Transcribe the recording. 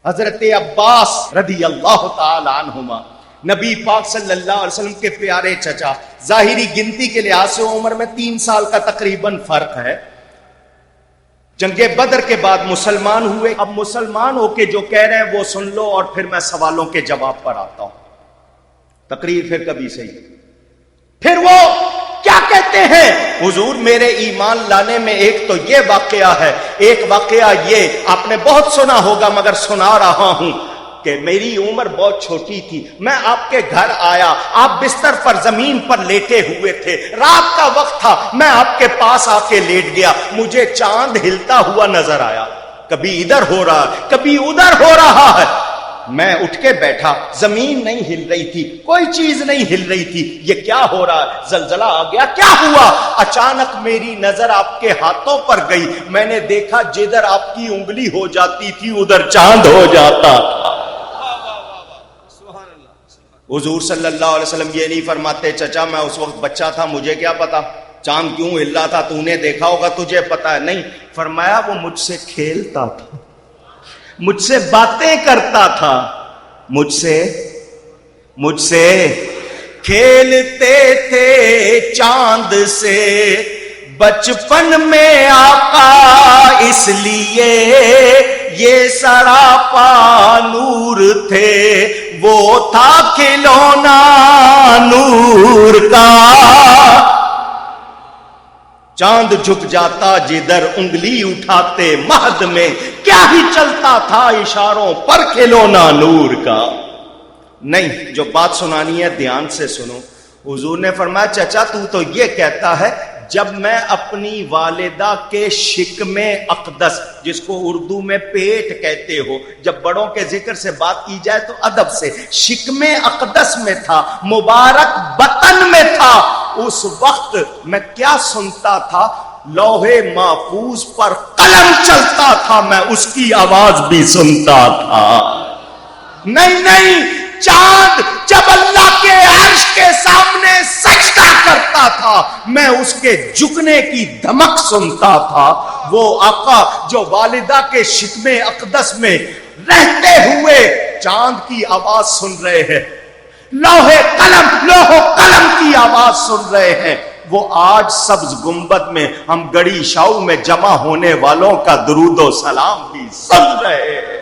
حضرت عباس رضی اللہ تعالی عنہما نبی پاک صلی اللہ علیہ وسلم کے پیارے چچا، ظاہری گنتی کے لحاظ سے عمر میں 3 سال کا تقریباً فرق ہے. جنگ بدر کے بعد مسلمان ہوئے. اب مسلمان ہو کے جو کہہ رہے ہیں وہ سن لو اور پھر میں سوالوں کے جواب پر آتا ہوں. تقریر پھر کبھی صحیح. پھر وہ کیا کہتے ہیں؟ حضور میرے ایمان لانے میں ایک تو یہ واقعہ ہے، ایک واقعہ یہ آپ نے بہت سنا ہوگا مگر سنا رہا ہوں کہ میری عمر بہت چھوٹی تھی، میں آپ کے گھر آیا، آپ بستر پر زمین پر لیٹے ہوئے تھے، رات کا وقت تھا، میں آپ کے پاس آ کے لیٹ گیا، مجھے چاند ہلتا ہوا نظر آیا، کبھی ادھر ہو رہا کبھی ادھر ہو رہا ہے. میں اٹھ کے بیٹھا، زمین نہیں ہل رہی تھی، کوئی چیز نہیں ہل رہی تھی، یہ کیا ہو رہا ہے؟ زلزلہ آ گیا؟ کیا ہوا؟ اچانک میری نظر آپ کے ہاتھوں پر گئی، میں نے دیکھا جدھر آپ کی انگلی ہو جاتی تھی ادھر چاند ہو جاتا تھا. حضور صلی اللہ علیہ وسلم یہ نہیں فرماتے چچا میں اس وقت بچہ تھا، مجھے کیا پتا چاند کیوں ہل رہا تھا، تو نے دیکھا ہوگا تجھے پتا ہے. نہیں، فرمایا وہ مجھ سے کھیلتا تھا، مجھ سے باتیں کرتا تھا، مجھ سے کھیلتے تھے چاند سے بچپن میں آقا، اس لیے یہ سراپا نور تھے، وہ تھا کھلونا نور کا. چاند جھک جاتا جدھر انگلی اٹھاتے، مہد میں کیا ہی چلتا تھا اشاروں پر کھلونا نور کا. نہیں، جو بات سنانی ہے دھیان سے سنو. حضور نے فرمایا چچا تو یہ کہتا ہے جب میں اپنی والدہ کے شکم اقدس، جس کو اردو میں پیٹ کہتے ہو، جب بڑوں کے ذکر سے بات کی جائے تو ادب سے، شکم اقدس میں تھا، مبارک بطن میں تھا، اس وقت میں کیا سنتا تھا؟ لوح محفوظ پر قلم چلتا تھا، میں اس کی آواز بھی سنتا تھا. نہیں، چاند جب اللہ کے عرش کے سامنے سجدہ کرتا تھا میں اس کے جھکنے کی دھمک سنتا تھا. وہ آقا جو والدہ کے شکم اقدس میں رہتے ہوئے چاند کی آواز سن رہے ہیں، لوح قلم کی آواز سن رہے ہیں، وہ آج سبز گنبد میں ہم گڑی شاؤ میں جمع ہونے والوں کا درود و سلام بھی سن رہے ہیں.